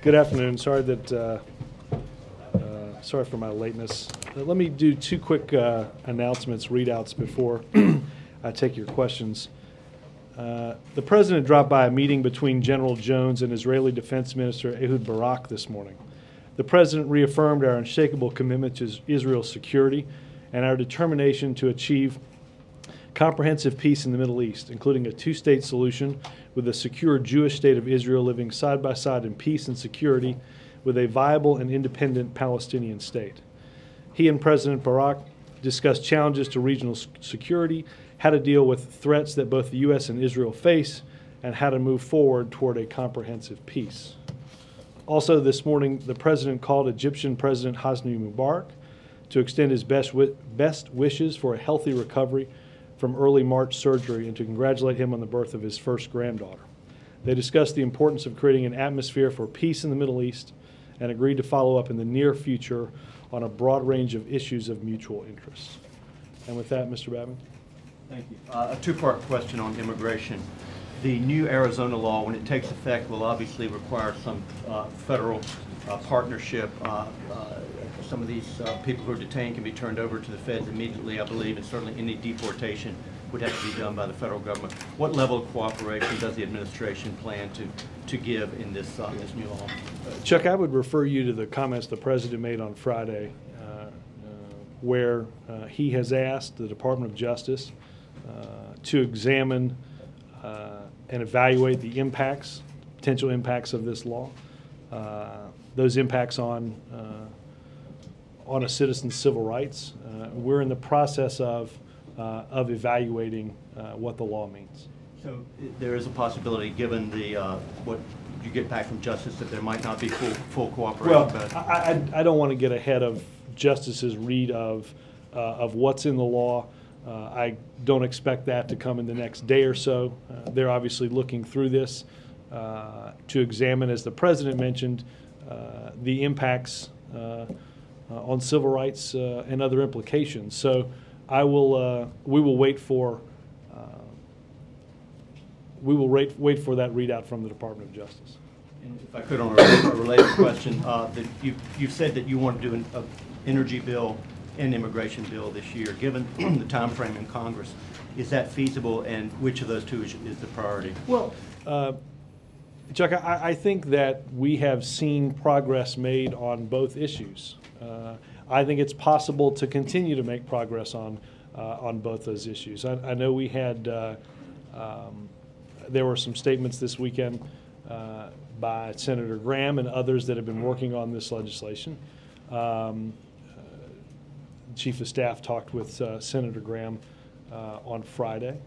Good afternoon. Sorry for my lateness. Let me do two quick announcements, readouts before I take your questions. The President dropped by a meeting between General Jones and Israeli Defense Minister Ehud Barak this morning. The President reaffirmed our unshakable commitment to Israel's security and our determination to achieve comprehensive peace in the Middle East, including a two-state solution with a secure Jewish state of Israel living side by side in peace and security with a viable and independent Palestinian state. He and President Barak discussed challenges to regional security, how to deal with threats that both the U.S. and Israel face, and how to move forward toward a comprehensive peace. Also this morning, the President called Egyptian President Hosni Mubarak to extend his best wishes for a healthy recovery from early March surgery and to congratulate him on the birth of his first granddaughter. They discussed the importance of creating an atmosphere for peace in the Middle East and agreed to follow up in the near future on a broad range of issues of mutual interest. And with that, Mr. Babin. Thank you. A two-part question on immigration. The new Arizona law, when it takes effect, will obviously require some federal partnership. Some of these people who are detained can be turned over to the feds immediately, I believe, and certainly any deportation would have to be done by the federal government. What level of cooperation does the administration plan to give in this new law? Chuck, I would refer you to the comments the President made on Friday, where he has asked the Department of Justice to examine and evaluate the impacts, potential impacts of this law, those impacts on a citizen's civil rights. We're in the process of evaluating what the law means. So there is a possibility, given the what you get back from Justice, that there might not be full cooperation. Well, I don't want to get ahead of Justice's read of what's in the law. I don't expect that to come in the next day or so. They're obviously looking through this to examine, as the President mentioned, the impacts on civil rights and other implications. So we will wait for that readout from the Department of Justice. And if I could, on a related question, that you've said that you want to do an energy bill and immigration bill this year. Given the time frame in Congress, is that feasible, and which of those two is the priority? Well, Chuck, I think that we have seen progress made on both issues. I think it's possible to continue to make progress on both those issues. I know we had there were some statements this weekend by Senator Graham and others that have been working on this legislation. Chief of Staff talked with Senator Graham on Friday.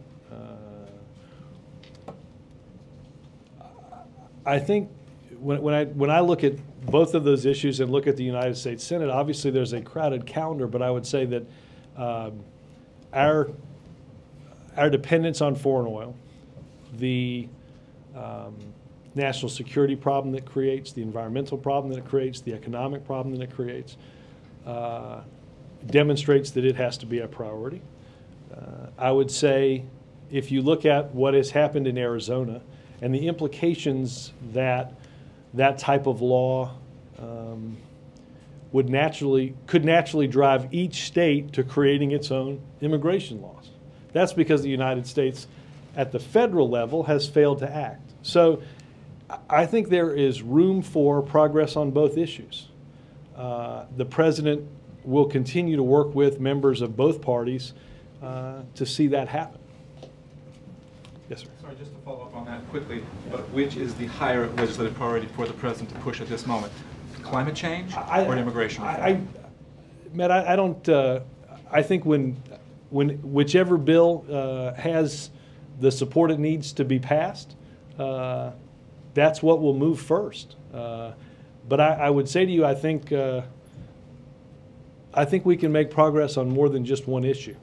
I think when I look at both of those issues and look at the United States Senate, obviously there's a crowded calendar, but I would say that our dependence on foreign oil, the national security problem that creates, the environmental problem that it creates, the economic problem that it creates, demonstrates that it has to be a priority. I would say if you look at what has happened in Arizona and the implications that that type of law could naturally drive each state to creating its own immigration laws. That's because the United States at the federal level has failed to act. So I think there is room for progress on both issues. The President will continue to work with members of both parties to see that happen. Yes, sir. Sorry, just to follow up on that quickly, but which is the higher legislative priority for the President to push at this moment? Climate change or immigration reform? Matt, I don't. I think whichever bill has the support it needs to be passed, that's what will move first. But I would say to you, I think we can make progress on more than just one issue.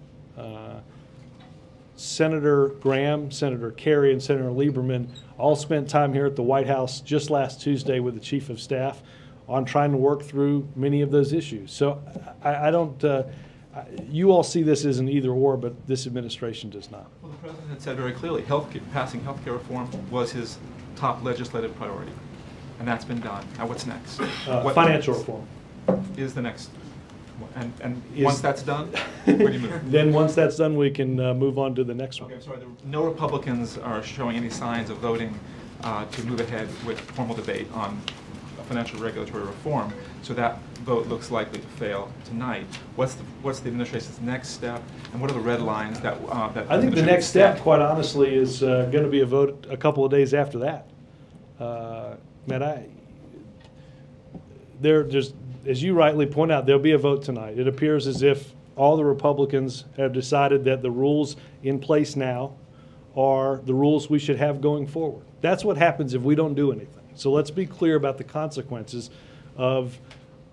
Senator Graham, Senator Kerry, and Senator Lieberman all spent time here at the White House just last Tuesday with the Chief of Staff on trying to work through many of those issues. So I don't, you all see this as an either or, but this administration does not. Well, the President had said very clearly, passing health care reform was his top legislative priority. And that's been done. Now what's next? Financial reform. Is the next, and Is- once that's done, where do you move? Then once that's done, we can move on to the next one. Okay, I'm sorry, no Republicans are showing any signs of voting to move ahead with formal debate on financial regulatory reform, so that vote looks likely to fail tonight. What's the administration's next step, and what are the red lines that that I think the next step, quite honestly, is going to be a vote a couple of days after that. There's, as you rightly point out, there'll be a vote tonight. It appears as if all the Republicans have decided that the rules in place now are the rules we should have going forward. That's what happens if we don't do anything. So let's be clear about the consequences of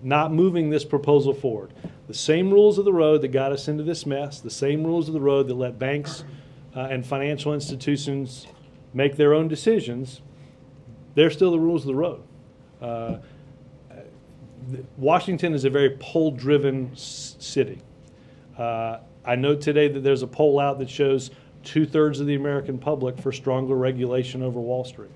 not moving this proposal forward. The same rules of the road that got us into this mess, the same rules of the road that let banks and financial institutions make their own decisions, they're still the rules of the road. Washington is a very poll-driven city. I know today that there's a poll out that shows 2/3 of the American public for stronger regulation over Wall Street.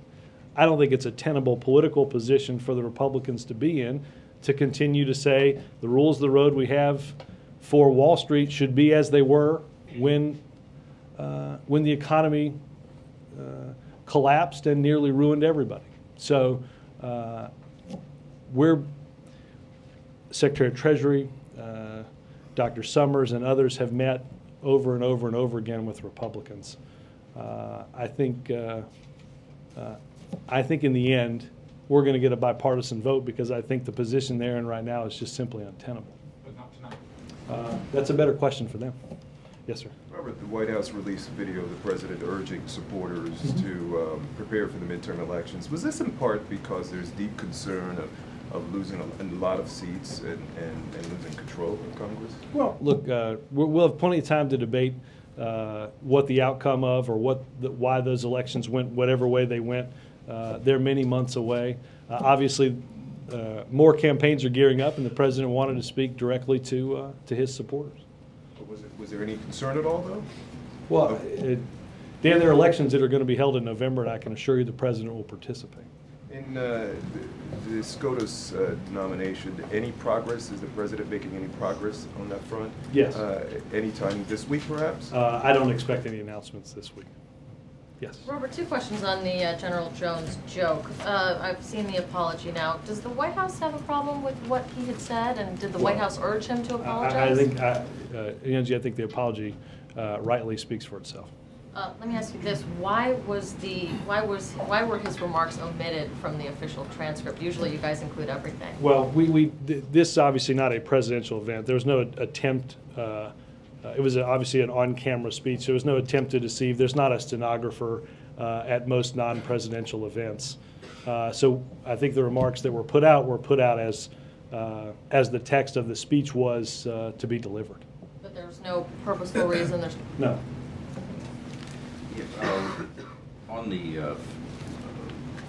I don't think it's a tenable political position for the Republicans to be in, to continue to say the rules of the road we have for Wall Street should be as they were when the economy collapsed and nearly ruined everybody. So Secretary of Treasury, Dr. Summers, and others have met over and over and over again with Republicans. I think in the end, we're going to get a bipartisan vote, because I think the position they're in right now is just simply untenable. But not tonight. That's a better question for them. Yes, sir. Robert, the White House released a video of the president urging supporters to prepare for the midterm elections. Was this in part because there's deep concern of losing a lot of seats and losing control of Congress? Well, look, we'll have plenty of time to debate what the outcome of, or why those elections went whatever way they went. They're many months away. Obviously, more campaigns are gearing up, and the president wanted to speak directly to his supporters. Was there any concern at all, though? Well, Dan, there are elections that are going to be held in November, and I can assure you the president will participate. In the SCOTUS nomination, any progress? Is the president making any progress on that front? Yes. Any time this week, perhaps? I don't expect any announcements this week. Yes. Robert, two questions on the General Jones joke. I've seen the apology now. Does the White House have a problem with what he had said, and did the White House urge him to apologize? I think, Angie, I think the apology rightly speaks for itself. Let me ask you this: why were his remarks omitted from the official transcript? Usually, you guys include everything. Well, this is obviously not a presidential event. There was no attempt. It was obviously an on-camera speech. There was no attempt to deceive. There's not a stenographer at most non-presidential events. So I think the remarks that were put out as the text of the speech was to be delivered. But there's no purposeful reason. There's no. On the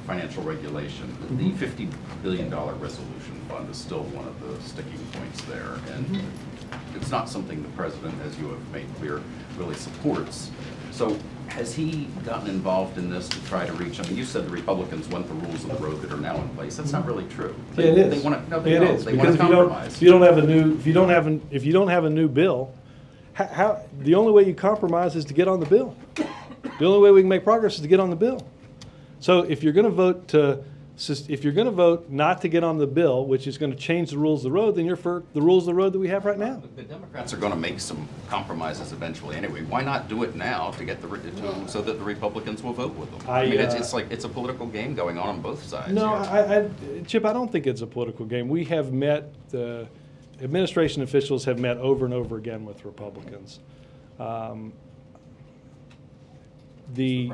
financial regulation, the $50 billion resolution fund is still one of the sticking points there, and it's not something the president, as you have made clear, really supports. So has he gotten involved in this to try to reach? I mean, you said the Republicans want the rules of the road that are now in place. That's not really true. Yeah, it is. They want to. No, it is. They want to compromise. If you don't have a new bill, how the only way you compromise is to get on the bill. The only way we can make progress is to get on the bill. So if you're going to vote not to get on the bill, which is going to change the rules of the road, then you're for the rules of the road that we have right now. The Democrats are going to make some compromises eventually anyway. Why not do it now to get so that the Republicans will vote with them? I mean, it's a political game going on both sides. No, Chip, I don't think it's a political game. We have met, administration officials have met over and over again with Republicans. The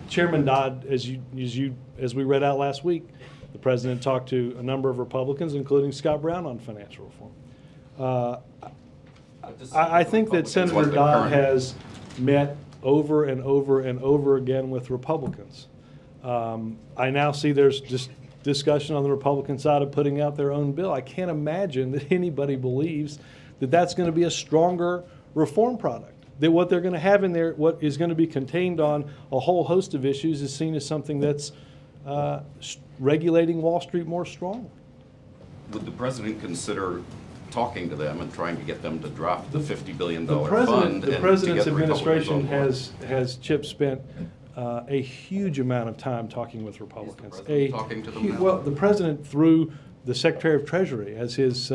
Chairman Dodd, as we read out last week, the president talked to a number of Republicans, including Scott Brown, on financial reform. I think that Senator Dodd has met over and over and over again with Republicans. I now see there's just discussion on the Republican side of putting out their own bill. I can't imagine that anybody believes that that's going to be a stronger reform product. That what they're going to have in there, what is going to be contained on a whole host of issues, is seen as something that's regulating Wall Street more strongly. Would the president consider talking to them and trying to get them to drop the $50 billion The fund? the and president's to get the Republicans administration on board? has Chip spent a huge amount of time talking with Republicans. president talking to them now? Well, the president, through the Secretary of Treasury, as his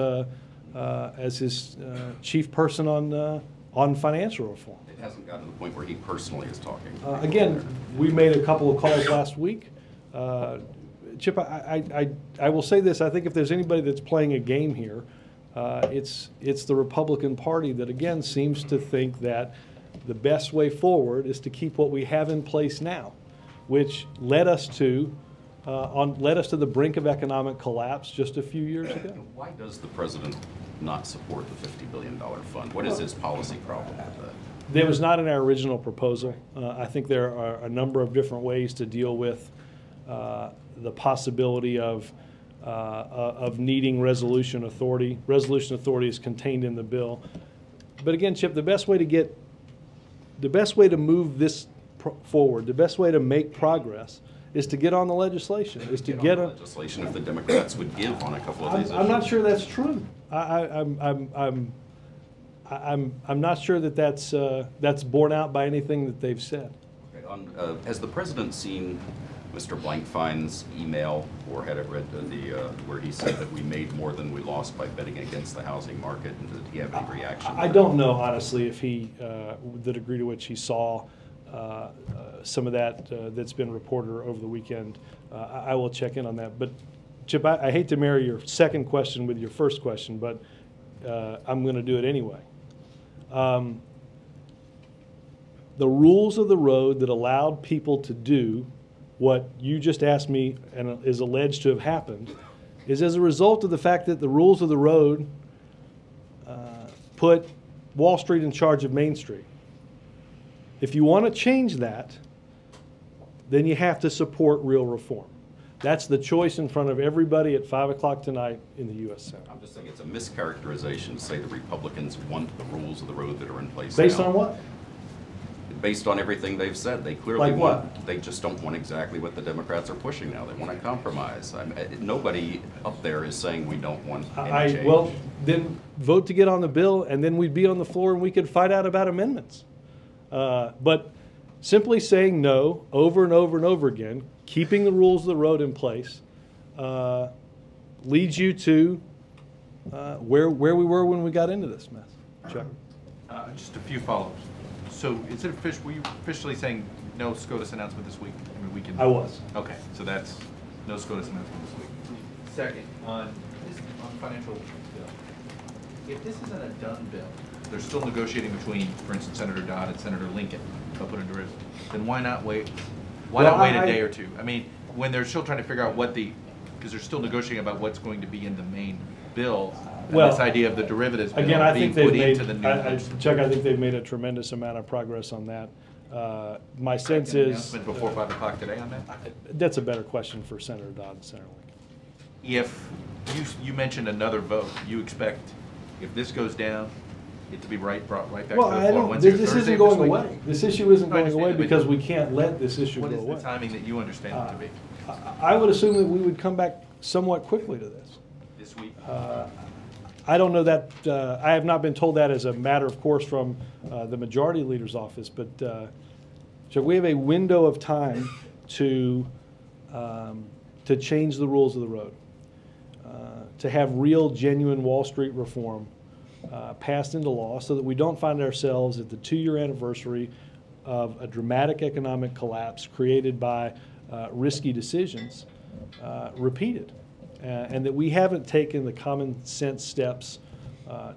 chief person on financial reform. It hasn't gotten to the point where he personally is talking. Again, we made a couple of calls last week. Chip, I will say this: I think if there's anybody that's playing a game here, it's the Republican Party that again seems to think that the best way forward is to keep what we have in place now, which led us to the brink of economic collapse just a few years ago. Why does the president not support the $50 billion fund? What is his policy problem with that? There was not in our original proposal. I think there are a number of different ways to deal with the possibility of needing resolution authority. Resolution authority is contained in the bill. But again, Chip, the best way to move this forward, the best way to make progress is to get on the legislation, is to get on the legislation if the Democrats would give on a couple of these issues. I'm not sure that's true. I'm not sure that that's borne out by anything that they've said. Okay. Has the president seen Mr. Blankfein's email, or had it read where he said that we made more than we lost by betting against the housing market? And did he have any reaction? I don't know, honestly, if the degree to which he saw some of that that's been reported over the weekend. I will check in on that. But Chip, I hate to marry your second question with your first question, but I'm going to do it anyway. The rules of the road that allowed people to do what you just asked me and is alleged to have happened is as a result of the fact that the rules of the road put Wall Street in charge of Main Street. If you want to change that, then you have to support real reform. That's the choice in front of everybody at 5 o'clock tonight in the U.S. Senate. I'm just saying it's a mischaracterization to say the Republicans want the rules of the road that are in place Based now. on what? Based on everything they've said. They clearly Like want, what? they just don't want exactly what the Democrats are pushing now. They want a compromise. Nobody up there is saying we don't want any change. Well, then vote to get on the bill, and then we'd be on the floor and we could fight out about amendments. But simply saying no over and over and over again, keeping the rules of the road in place, leads you to where we were when we got into this mess. Chuck? Just a few follow-ups. So is it were you officially saying no SCOTUS announcement this week? I mean, we can. I was. Okay, so that's no SCOTUS announcement this week. Second, on financial bill, if this isn't a done bill, they're still negotiating between, for instance, Senator Dodd and Senator Lincoln about putting derivative, then why not wait? Why not wait a day or two? I mean, when they're still trying to figure out because they're still negotiating about what's going to be in the main bill. Well, this idea of the derivatives bill again, I being think put they've into made, the new. Chuck, I think they've made a tremendous amount of progress on that. My sense is Announcement before 5 o'clock today on that? that's a better question for Senator Dodd and Senator Lincoln. If you mentioned another vote, you expect if this goes down, it to be brought right back Well, to the I floor don't. Wednesday or This Thursday isn't of going week? away. This issue isn't I going understand away that, but because we can't let this issue What go is away. the timing that you understand it to be? I would assume that we would come back somewhat quickly to this. This week? I don't know that. I have not been told that as a matter of course from the majority leader's office, but so we have a window of time to change the rules of the road, to have real, genuine Wall Street reform passed into law, so that we don't find ourselves at the 2-year anniversary of a dramatic economic collapse created by risky decisions repeated. And that we haven't taken the common sense steps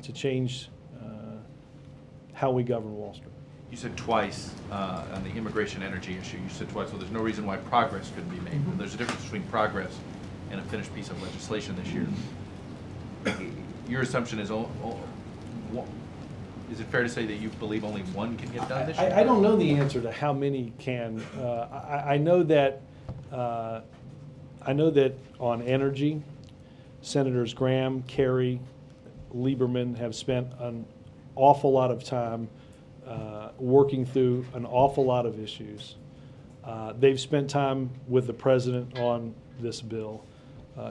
to change how we govern Wall Street. You said twice on the immigration energy issue, you said twice, well, there's no reason why progress couldn't be made. Mm-hmm. There's a difference between progress and a finished piece of legislation this year. Your assumption is, is it fair to say that you believe only one can get done this year? I don't know the answer to how many can. I know that on energy, Senators Graham, Kerry, Lieberman have spent an awful lot of time working through an awful lot of issues. They've spent time with the president on this bill.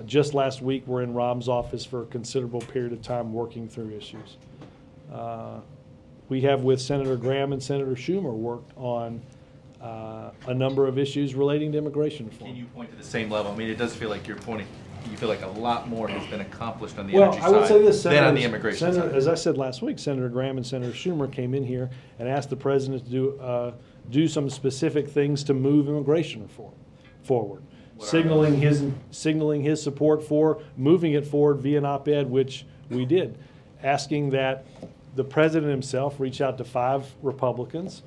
Just last week, we're in Rahm's office for a considerable period of time working through issues. We have, with Senator Graham and Senator Schumer, worked on a number of issues relating to immigration reform. Can you point to the same level? I mean, it does feel like you're pointing, you feel like a lot more has been accomplished on the energy I would say this, side than on the immigration side. As I said last week, Senator Graham and Senator Schumer came in here and asked the president to do some specific things to move immigration reform forward, signaling his support for moving it forward via an op-ed, which we did, asking that the president himself reach out to 5 Republicans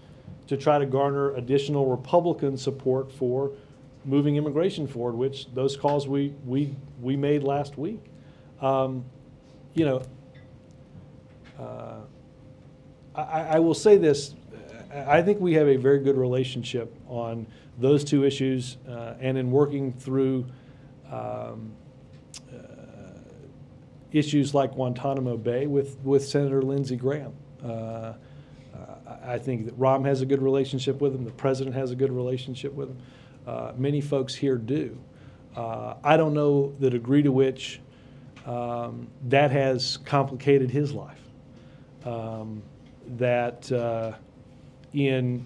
to try to garner additional Republican support for moving immigration forward, which those calls we made last week. You know, I will say this. I think we have a very good relationship on those 2 issues, and in working through issues like Guantanamo Bay with Senator Lindsey Graham. I think that Rahm has a good relationship with him. The president has a good relationship with him. Many folks here do. I don't know the degree to which that has complicated his life. In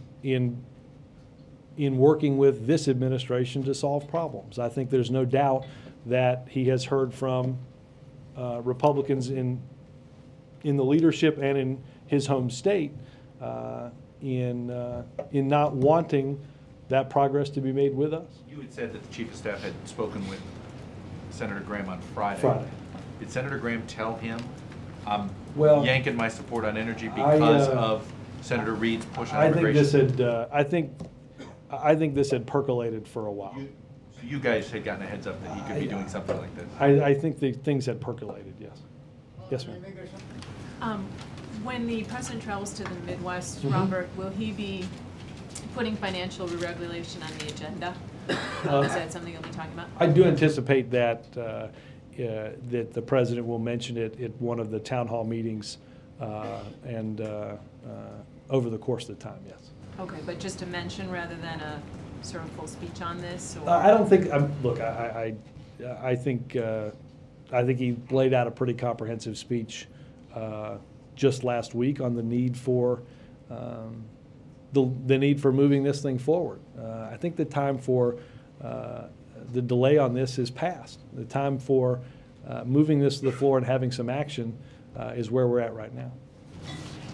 working with this administration to solve problems, I think there's no doubt that he has heard from Republicans in the leadership and in his home state in not wanting that progress to be made with us. You had said that the Chief of Staff had spoken with Senator Graham on Friday. Did Senator Graham tell him, I'm yanking my support on energy because of Senator Reid's push on immigration? I think this had percolated for a while. So you guys had gotten a heads up that he could be doing something like this? I think the things had percolated, yes. Yes, ma'am. When the president travels to the Midwest, Robert, will he be putting financial regulation on the agenda? Is that something you'll be talking about? I do anticipate that that the president will mention it at one of the town hall meetings and over the course of the time, yes. Okay, but just a mention rather than a sort of full speech on this? Or? I don't think. Look, I think he laid out a pretty comprehensive speech just last week on the need for the need for moving this thing forward. I think the time for the delay on this is past. The time for moving this to the floor and having some action is where we're at right now.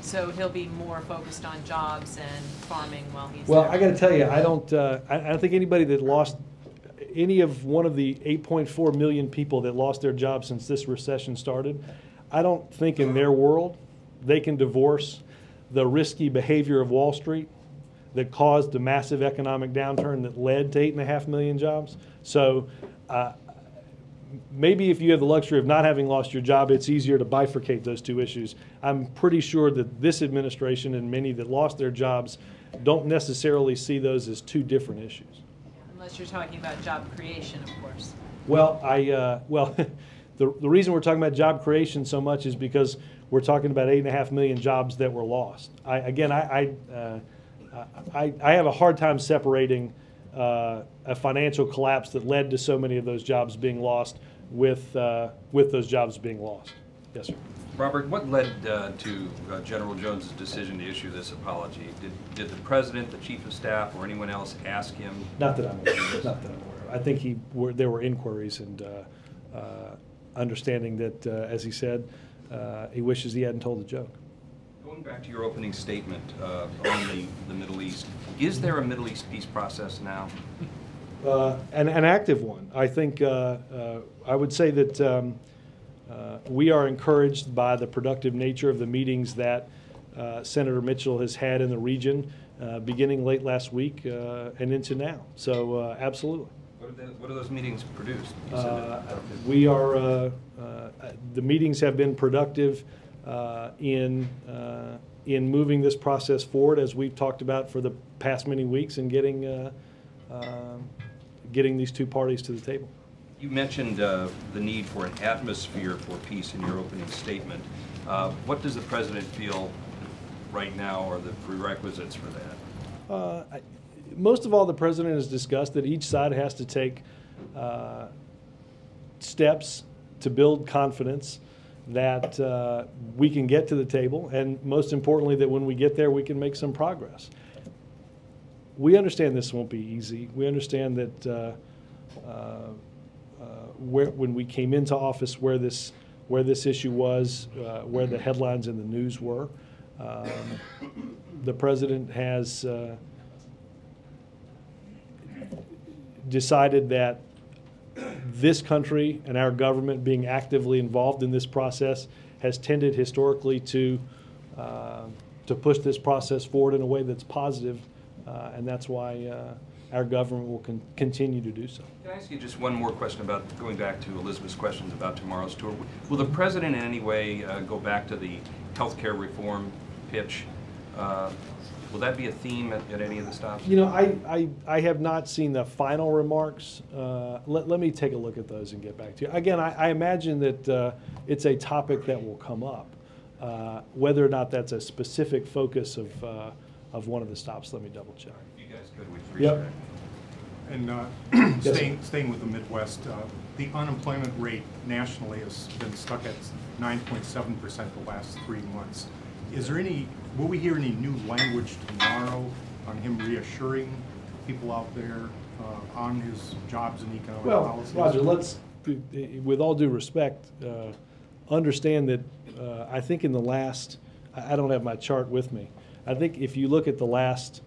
So he'll be more focused on jobs and farming while he's there? Well, I got to tell you, I don't think anybody that lost any of one of the 8.4 million people that lost their jobs since this recession started, I don't think in their world they can divorce the risky behavior of Wall Street that caused the massive economic downturn that led to 8.5 million jobs. So maybe if you have the luxury of not having lost your job, it's easier to bifurcate those 2 issues. I'm pretty sure that this administration and many that lost their jobs don't necessarily see those as 2 different issues. Unless you're talking about job creation, of course. Well, the reason we're talking about job creation so much is because we're talking about 8.5 million jobs that were lost. I have a hard time separating a financial collapse that led to so many of those jobs being lost with those jobs being lost. Yes, sir. Robert, what led to General Jones' decision to issue this apology? Did the president, the chief of staff, or anyone else ask him? Not that I'm aware of. Not that I'm aware of. I think there were inquiries and understanding that, as he said, he wishes he hadn't told the joke. Going back to your opening statement on the Middle East, is there a Middle East peace process now? An active one. I think I would say that we are encouraged by the productive nature of the meetings that Senator Mitchell has had in the region beginning late last week and into now. So absolutely. What do those meetings produce? We are, the meetings have been productive in moving this process forward, as we've talked about for the past many weeks, and getting these 2 parties to the table. You mentioned the need for an atmosphere for peace in your opening statement. What does the president feel right now are the prerequisites for that? Most of all, the president has discussed that each side has to take steps to build confidence that we can get to the table, and most importantly, that when we get there, we can make some progress. We understand this won't be easy. We understand that when we came into office, where this issue was, where the headlines in the news were. The president has decided that this country and our government being actively involved in this process has tended historically to push this process forward in a way that's positive, and that's why our government will continue to do so. Can I ask you just one more question about going back to Elizabeth's questions about tomorrow's tour? Will the president in any way go back to the health care reform pitch? Will that be a theme at any of the stops? You know, I have not seen the final remarks. Let me take a look at those and get back to you. Again, I imagine that it's a topic that will come up. Whether or not that's a specific focus of one of the stops, let me double check. If you guys could, we'd appreciate it. And Yes, staying with the Midwest, the unemployment rate nationally has been stuck at 9.7% the last 3 months. Is there will we hear any new language tomorrow on him reassuring people out there on his jobs and economic policies? Well, Roger, let's, with all due respect, understand that I think in the last, I don't have my chart with me, I think if you look at the last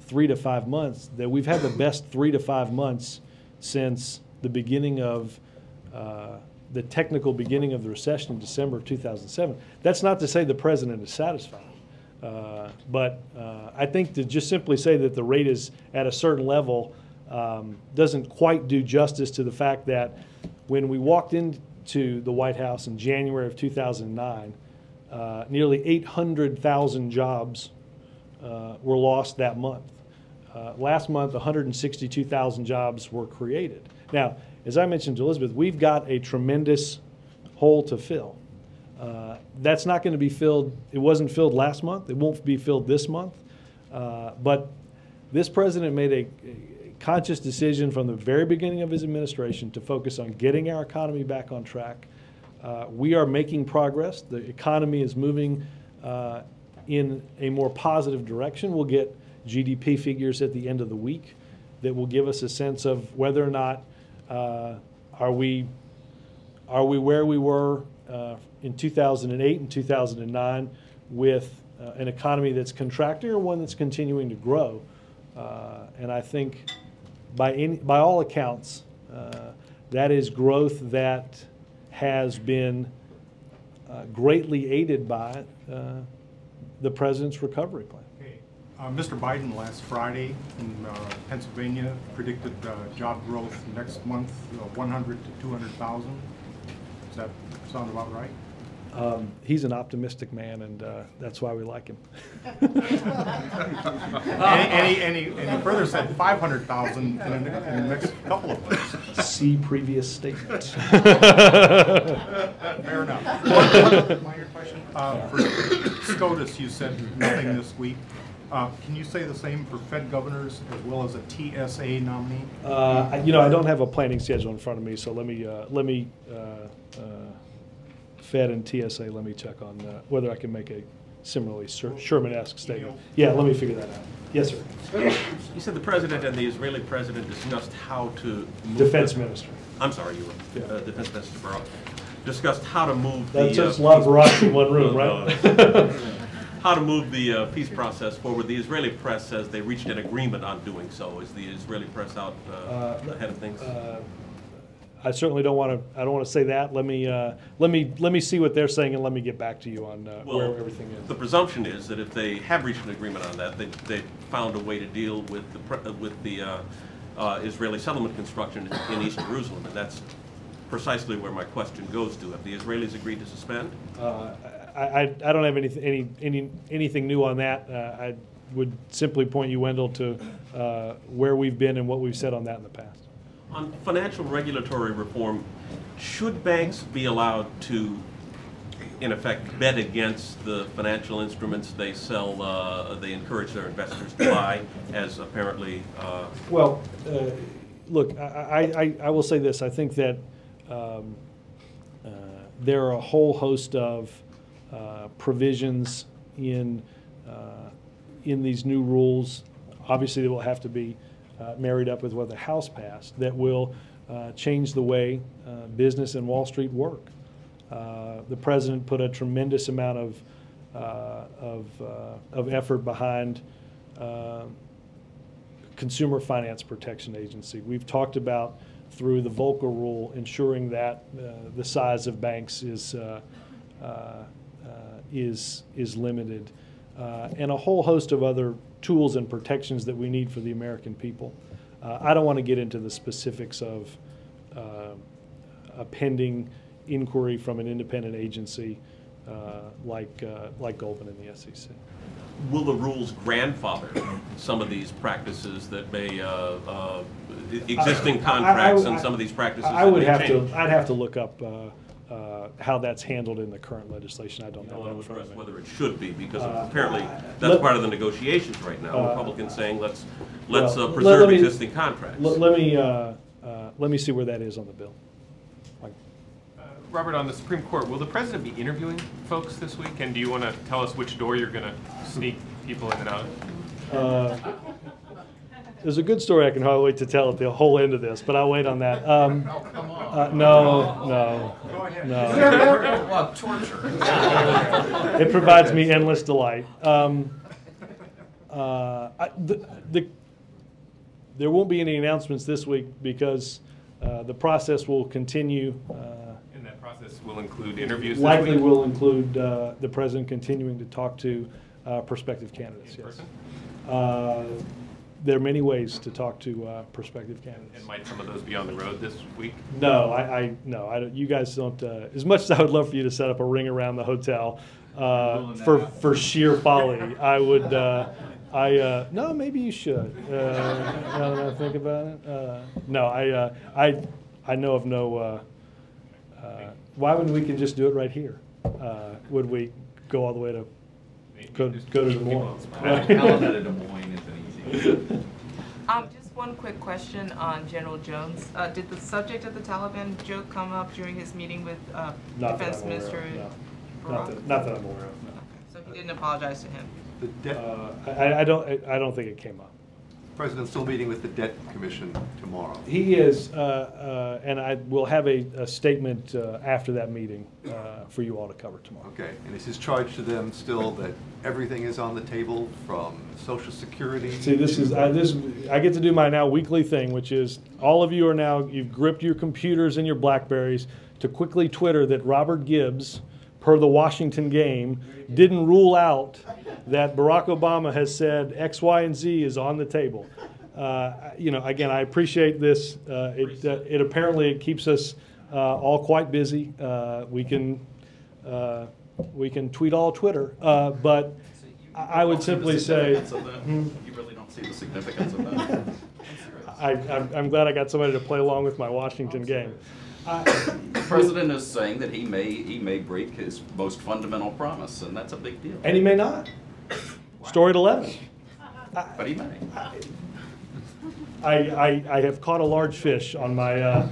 3 to 5 months, that we've had the best 3 to 5 months since the beginning of the technical beginning of the recession in December of 2007. That's not to say the president is satisfied, but I think to just simply say that the rate is at a certain level doesn't quite do justice to the fact that when we walked into the White House in January of 2009, nearly 800,000 jobs were lost that month. Last month, 162,000 jobs were created. Now, as I mentioned to Elizabeth, we've got a tremendous hole to fill. That's not going to be filled. It wasn't filled last month. It won't be filled this month. But this president made a conscious decision from the very beginning of his administration to focus on getting our economy back on track. We are making progress. The economy is moving in a more positive direction. We'll get GDP figures at the end of the week that will give us a sense of whether or not are we where we were in 2008 and 2009 with an economy that's contracting or one that's continuing to grow. And I think by all accounts, that is growth that has been greatly aided by the president's recovery plan. Okay. Mr. Biden last Friday in Pennsylvania predicted job growth next month 100 to 200,000. Does that sound about right? He's an optimistic man, and that's why we like him. and he further said 500,000 in the next couple of months. See previous statement. Fair enough. One minor question. For SCOTUS, you said nothing this week. Can you say the same for Fed governors as well as a TSA nominee? You know, I don't have a planning schedule in front of me, so let me Fed and TSA, let me check on whether I can make a similarly Sherman-esque statement. Yeah, let me figure that out. Yes, sir. You said the president and the Israeli president discussed how to move Defense minister. I'm sorry, you were Defense Minister Barak. Discussed how to move That's just a lot of Baraks in one room, right? How to move the peace process forward. The Israeli press says they reached an agreement on doing so. Is the Israeli press out ahead of things? I certainly don't want to. I don't want to say that. Let me see what they're saying, and let me get back to you on where everything is. The presumption is that if they have reached an agreement on that, they found a way to deal with the Israeli settlement construction in East Jerusalem, and that's precisely where my question goes to. Have the Israelis agreed to suspend? I don't have anything new on that. I would simply point you, Wendell, to where we've been and what we've said on that in the past. On financial regulatory reform, should banks be allowed to, in effect, bet against the financial instruments they sell, they encourage their investors to buy, as apparently... look, I will say this. I think that there are a whole host of provisions in these new rules. Obviously, they will have to be married up with what the House passed that will change the way business and Wall Street work. The president put a tremendous amount of effort behind Consumer Finance Protection Agency. We've talked about through the Volcker rule ensuring that the size of banks is limited, and a whole host of other tools and protections that we need for the American people. I don't want to get into the specifics of a pending inquiry from an independent agency like Goldman and the SEC. Will the rules grandfather some of these practices that may, existing contracts and some of these practices that may change? I'd have to look up how that's handled in the current legislation. I don't know. Whether it should be, because apparently that's part of the negotiations right now. Republicans saying let's preserve existing contracts. Let me see where that is on the bill. Robert, on the Supreme Court, will the president be interviewing folks this week? And do you want to tell us which door you're going to sneak people in and out? There's a good story I can hardly wait to tell at the whole end of this, but I'll wait on that. No. Torture. It provides me endless delight. There won't be any announcements this week because the process will continue. And that process will include interviews this Likely week? will include the president continuing to talk to prospective candidates. In person? There are many ways to talk to prospective candidates. And might some of those be on the road this week? No, no. I don't, you guys don't. As much as I would love for you to set up a ring around the hotel for sheer folly, I would. No, maybe you should. Now that I think about it, no. I know of no. Why wouldn't we can just do it right here? Would we go all the way to go to Des Moines? Just one quick question on General Jones. Did the subject of the Taliban joke come up during his meeting with Defense Minister? Not that I'm aware of. No. So he didn't apologize to him. I don't think it came up. The President's still meeting with the Debt Commission tomorrow. He is, and I will have a statement after that meeting for you all to cover tomorrow. Okay, and is his charge to them still that everything is on the table from Social Security? See, I get to do my now weekly thing, which is all of you are now, you've gripped your computers and your BlackBerries to quickly Twitter that Robert Gibbs, per the Washington game, didn't rule out that Barack Obama has said X, Y, and Z is on the table. Again, I appreciate this. It apparently keeps us all quite busy. We can tweet all Twitter, but I would simply say, You really don't see the significance of that. I'm glad I got somebody to play along with my Washington game. The president is saying that he may break his most fundamental promise, and that's a big deal. And he may not. Story at 11. But he may. I have caught a large fish on my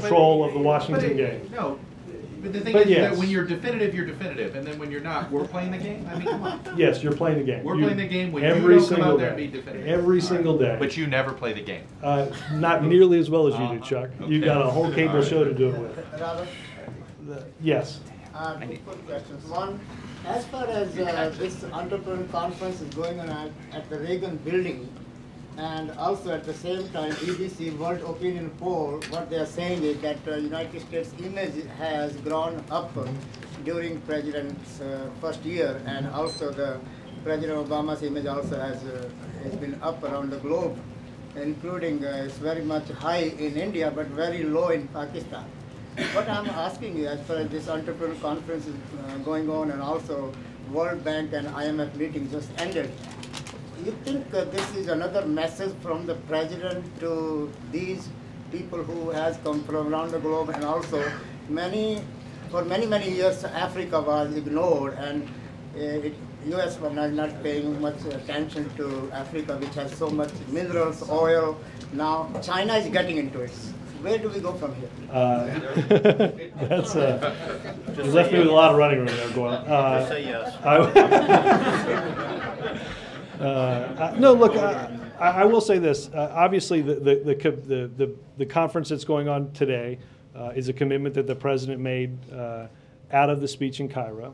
troll of the Washington game. No, but the thing is that when you're definitive, and then when you're not, we're playing the game? I mean, come on. Yes, you're playing the game. We're playing the game when every you don't come single out there and day. be definitive. Every single day. But you never play the game. Not nearly as well as you do, Chuck. Okay. You've got a whole cable show to do it with. Robert? Yes. Two quick questions. One, as far as this entrepreneur conference is going on at the Reagan building, and also at the same time, BBC World Opinion Poll, what they are saying is that United States image has grown up during President's first year, and also the President Obama's image also has been up around the globe, including it's very much high in India, but very low in Pakistan. What I'm asking you, as far as this entrepreneur conference is going on, and also World Bank and IMF meeting just ended, you think this is another message from the president to these people who has come from around the globe, and also for many years Africa was ignored, and U.S. was not paying much attention to Africa, which has so much minerals, oil. Now China is getting into it. Where do we go from here? That's you left me with a lot of running room there, Goyle. Just say yes. No, look, I will say this. Obviously, the conference that's going on today is a commitment that the president made out of the speech in Cairo.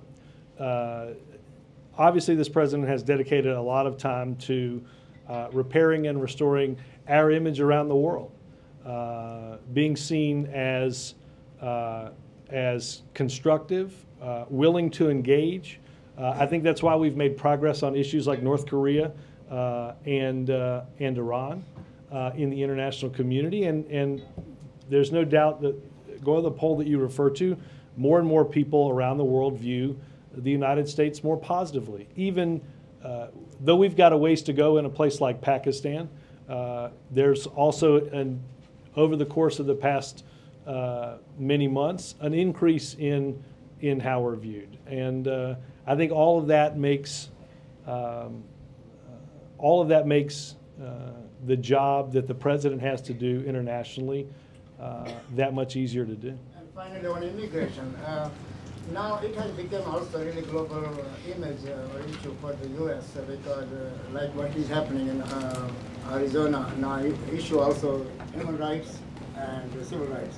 Obviously, this president has dedicated a lot of time to repairing and restoring our image around the world, being seen as constructive, willing to engage. I think that's why we've made progress on issues like North Korea and Iran in the international community. And there's no doubt that, go to the poll that you refer to, more and more people around the world view the United States more positively. Even though we've got a ways to go in a place like Pakistan, there's also, over the course of the past many months, an increase in how we're viewed. And I think all of that makes the job that the president has to do internationally that much easier to do. And finally, on immigration, now it has become also a really global image or issue for the U.S. Because like what is happening in Arizona, now issue also human rights and civil rights.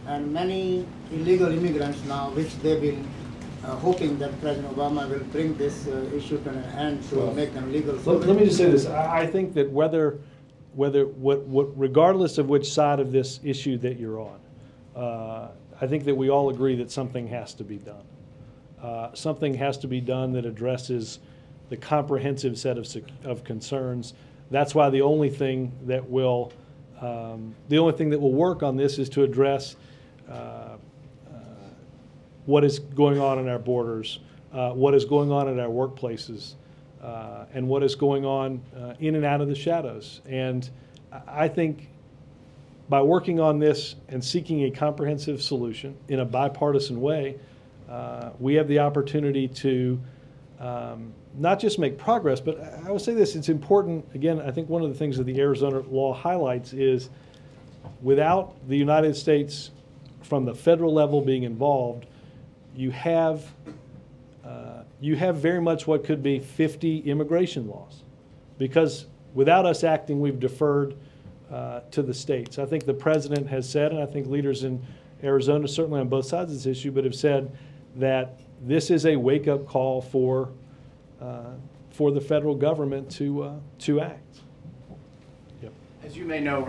And many illegal immigrants now, which they've been hoping that President Obama will bring this issue to an end to make them legal. So let me just say this. I think that regardless of which side of this issue that you're on, I think that we all agree that something has to be done. Something has to be done that addresses the comprehensive set of concerns. That's why the only thing that will work on this is to address what is going on in our borders, what is going on in our workplaces, and what is going on in and out of the shadows. And I think by working on this and seeking a comprehensive solution in a bipartisan way, we have the opportunity to not just make progress, but I will say this, it's important, again, I think one of the things that the Arizona law highlights is without the United States from the federal level being involved, you have very much what could be 50 immigration laws. Because without us acting, we've deferred to the states. I think the president has said, and I think leaders in Arizona, certainly on both sides of this issue, but have said that this is a wake-up call for the federal government to act. Yep. As you may know,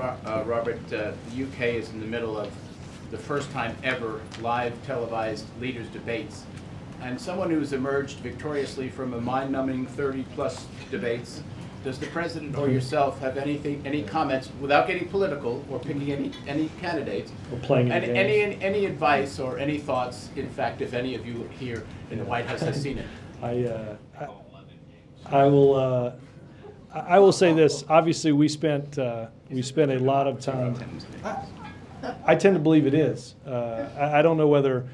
Robert, the UK is in the middle of the first time ever live televised leaders' debates. And someone who's emerged victoriously from a mind-numbing 30-plus debates, does the president or yourself have any comments, without getting political or picking any candidates, or playing any advice or any thoughts, in fact, if any of you here in the White House has seen it? I will say this. Obviously, we spent a lot of time. I tend to believe it is. I don't know whether.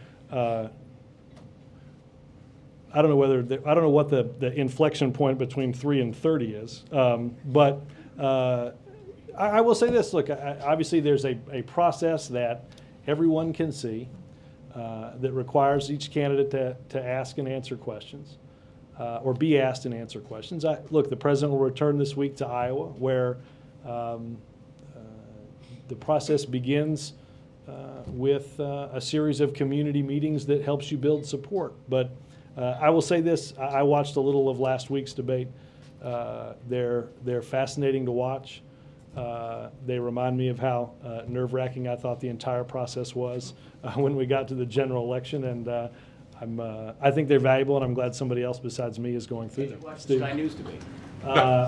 I don't know what the inflection point between 3 and 30 is. But I will say this. Look, obviously, there's a process that everyone can see that requires each candidate to ask and answer questions. Or be asked and answer questions. Look, the president will return this week to Iowa, where the process begins with a series of community meetings that helps you build support. But I will say this, I watched a little of last week's debate. They're fascinating to watch. They remind me of how nerve-wracking I thought the entire process was when we got to the general election, and I think they're valuable, and I'm glad somebody else besides me is going through them. Watch the Sky News debate.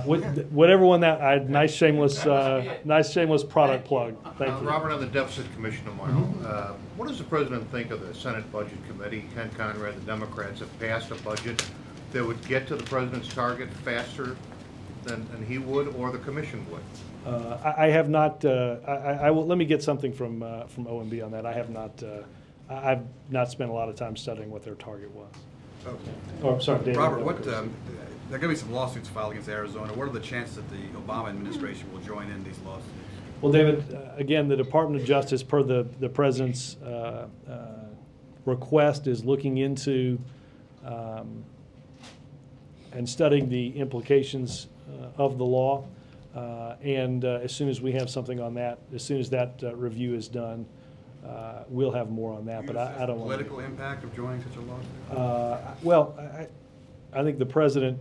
Whatever one that, nice shameless product plug. Thank you. Robert, on the Deficit Commission tomorrow, what does the president think of the Senate Budget Committee? Ken Conrad, the Democrats have passed a budget that would get to the president's target faster than he would, or the commission would? I have not. I will. Let me get something from OMB on that. I have not. I've not spent a lot of time studying what their target was. Oh, I'm sorry, David. Robert, what, there are going to be some lawsuits filed against Arizona. What are the chances that the Obama administration will join in these lawsuits? Well, David, again, the Department of Justice, per the President's request, is looking into and studying the implications of the law. And as soon as we have something on that, as soon as that review is done, we'll have more on that. But I don't want to. Political impact of joining such a lawsuit? Well, I think the President.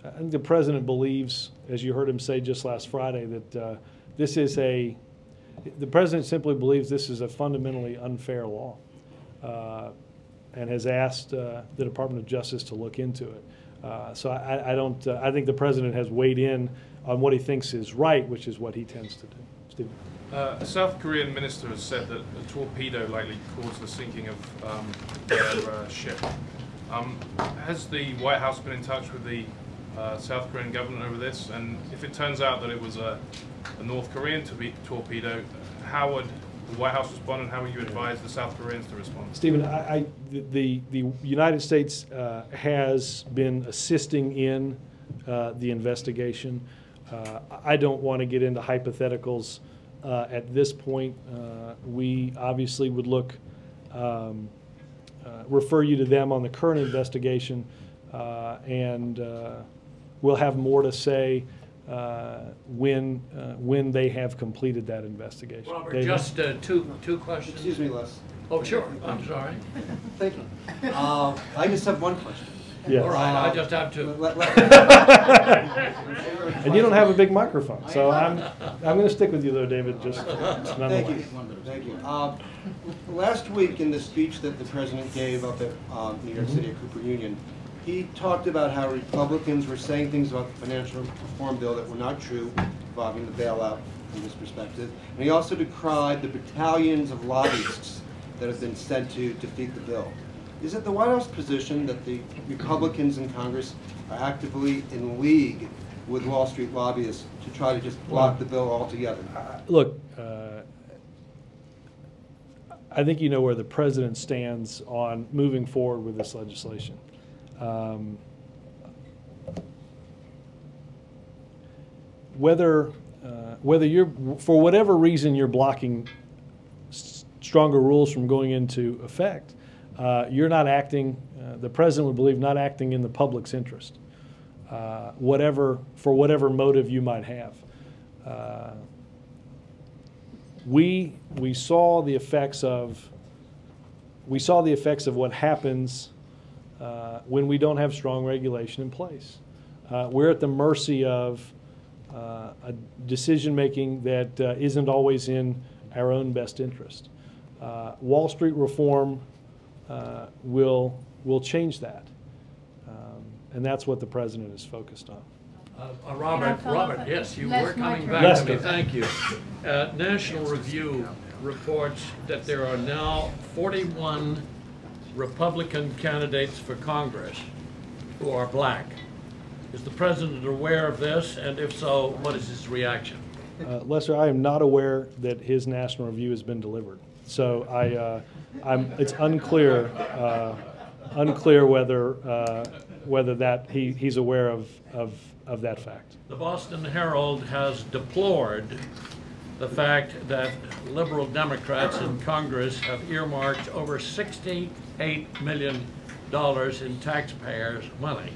I think the President believes, as you heard him say just last Friday, that this is the President simply believes this is a fundamentally unfair law, and has asked the Department of Justice to look into it. So I don't. I think the President has weighed in on what he thinks is right, which is what he tends to do. Stephen. A South Korean minister has said that a torpedo likely caused the sinking of their ship. Has the White House been in touch with the South Korean government over this? And if it turns out that it was a North Korean torpedo, how would the White House respond, and how would you advise the South Koreans to respond? Stephen, the United States has been assisting in the investigation. I don't want to get into hypotheticals at this point. We obviously would refer you to them on the current investigation, and we'll have more to say when they have completed that investigation. Robert, David? just two questions. Excuse me, Les. Oh, sure. I'm sorry. Thank you. I just have one question. Yes. All right, I just have two. And you don't have a big microphone, so I'm going to stick with you though, David. Just Thank you. Thank you. Last week, in the speech that the President gave up at New York City at Cooper Union, he talked about how Republicans were saying things about the financial reform bill that were not true, involving the bailout from his perspective. And he also decried the battalions of lobbyists that have been sent to defeat the bill. Is it the White House position that the Republicans in Congress are actively in league with Wall Street lobbyists to try to just block the bill altogether? Look, I think you know where the President stands on moving forward with this legislation. Whether you're, for whatever reason, you're blocking stronger rules from going into effect, you're not acting, the President would believe, not acting in the public's interest, for whatever motive you might have. We saw the effects of what happens when we don't have strong regulation in place. We're at the mercy of a decision-making that isn't always in our own best interest. Wall Street reform will change that, and that's what the President is focused on. Robert, yes, you were coming back Lester. to me. Thank you. National Review reports that there are now 41 Republican candidates for Congress who are black. Is the President aware of this, and if so, what is his reaction? Lester, I am not aware that his National Review has been delivered, so it's unclear whether that he's aware of that fact. The Boston Herald has deplored the fact that liberal Democrats in Congress have earmarked over $68 million in taxpayers' money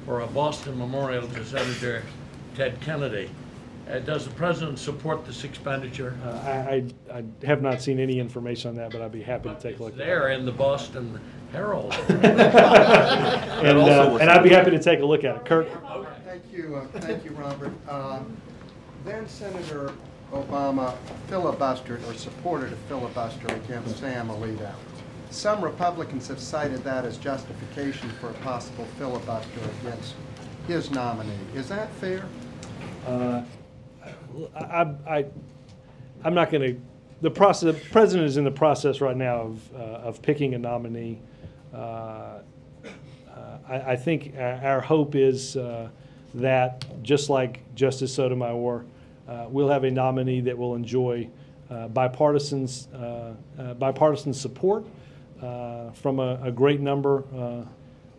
for a Boston memorial to Senator Ted Kennedy. Does the President support this expenditure? I have not seen any information on that, but I'd be happy to take a look at it. There in the Boston Herald. And I'd be happy to take a look at it. Kirk? Thank you, Robert. Then Senator Obama filibustered or supported a filibuster against Sam Alito. Some Republicans have cited that as justification for a possible filibuster against his nominee. Is that fair? I'm not going to. The President is in the process right now of picking a nominee. I think our hope is that, just like Justice Sotomayor, we'll have a nominee that will enjoy bipartisan support, from a great number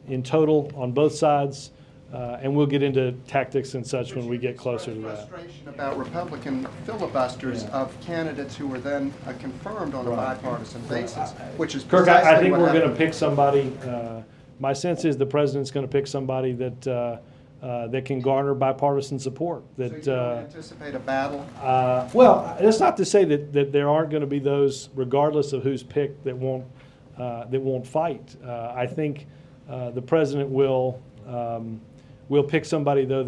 in total on both sides, and we'll get into tactics and such when we get closer to that. Frustration about Republican filibusters of candidates who were then confirmed on a bipartisan basis, which is Kirk, precisely I think what we're going to happened. pick somebody. My sense is the president's going to pick somebody that that can garner bipartisan support. That So you don't anticipate a battle? well, that's not to say that there aren't going to be those, regardless of who's picked, that won't fight. I think the president will pick somebody though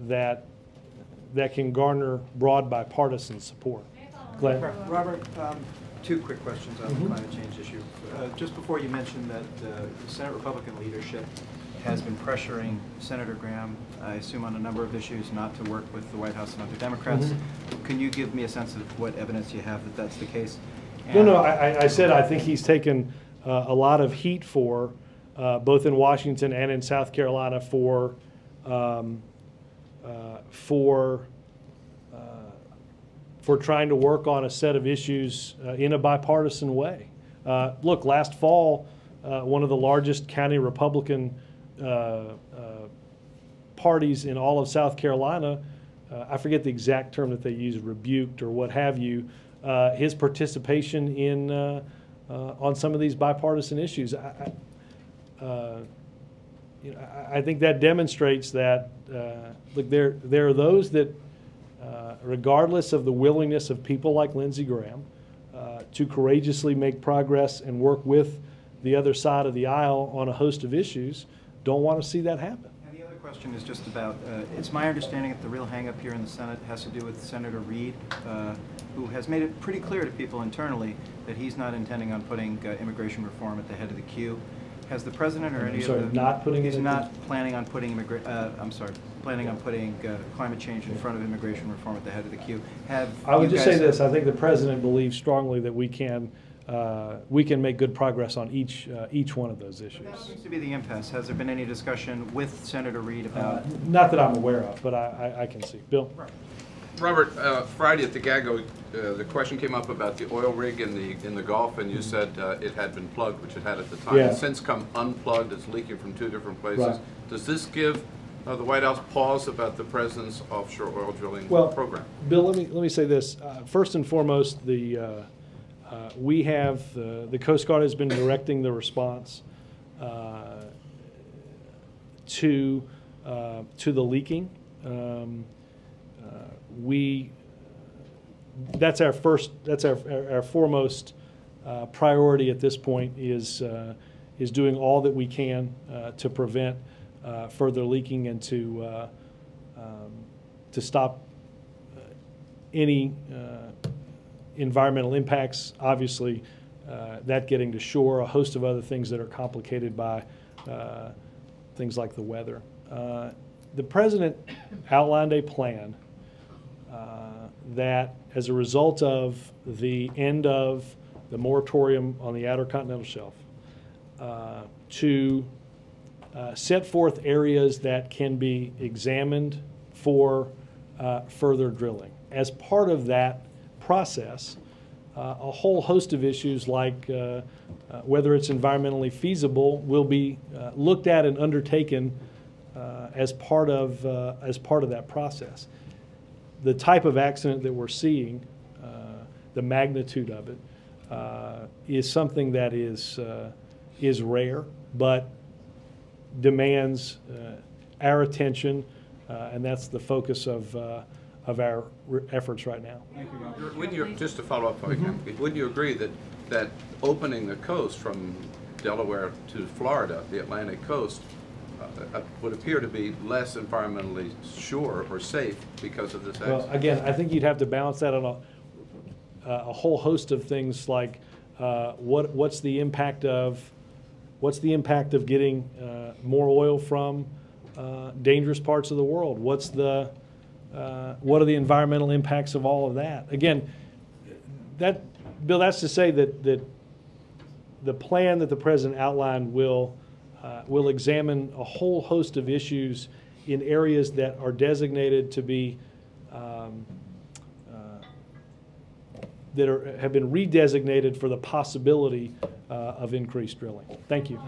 that can garner broad bipartisan support. Glenn? Robert, two quick questions on the climate change issue. Just before you mentioned that the Senate Republican leadership has been pressuring Senator Graham, I assume on a number of issues, not to work with the White House and other Democrats. Can you give me a sense of what evidence you have that that's the case? No, I said I think he's taken a lot of heat for, both in Washington and in South Carolina, for trying to work on a set of issues in a bipartisan way. Look, last fall, one of the largest county Republican parties in all of South Carolina, I forget the exact term that they used, rebuked or what have you, his participation in on some of these bipartisan issues. I think that demonstrates that look, there are those that, regardless of the willingness of people like Lindsey Graham to courageously make progress and work with the other side of the aisle on a host of issues, don't want to see that happen. And the other question is just about, it's my understanding that the real hang-up here in the Senate has to do with Senator Reid, who has made it pretty clear to people internally that he's not intending on putting immigration reform at the head of the queue. Has the president or any of the... not putting He's it not planning on putting planning on putting climate change in front of immigration reform at the head of the queue. I would just say this: I think the president believes strongly that we can make good progress on each one of those issues. That seems to be the impasse. Has there been any discussion with Senator Reid about? Not that I'm aware of, but I can see. Bill. Robert, Friday at the GAGO, the question came up about the oil rig in the Gulf, and you said it had been plugged, which it had at the time. Yeah. It's since come unplugged. It's leaking from 2 different places. Right. Does this give the White House pause about the president's offshore oil drilling program? Bill, let me say this. First and foremost, we have the Coast Guard has been directing the response to the leaking. That's our foremost priority at this point is doing all that we can to prevent further leaking and to stop any environmental impacts. Obviously, that getting to shore, a host of other things that are complicated by things like the weather. The president outlined a plan that, as a result of the end of the moratorium on the Outer Continental Shelf, to set forth areas that can be examined for further drilling. As part of that process, a whole host of issues like whether it's environmentally feasible will be looked at and undertaken as part of that process. The type of accident that we're seeing, the magnitude of it, is something that is rare, but demands our attention, and that's the focus of our efforts right now. Just to follow up, wouldn't you agree that opening the coast from Delaware to Florida, the Atlantic coast, would appear to be less environmentally sure or safe because of this accident? Well, again, I think you'd have to balance that on a whole host of things like what's the impact of getting more oil from dangerous parts of the world? What are the environmental impacts of all of that? Again, Bill, that's to say that the plan that the president outlined will examine a whole host of issues in areas that are designated to be that have been redesignated for the possibility of increased drilling. Thank you.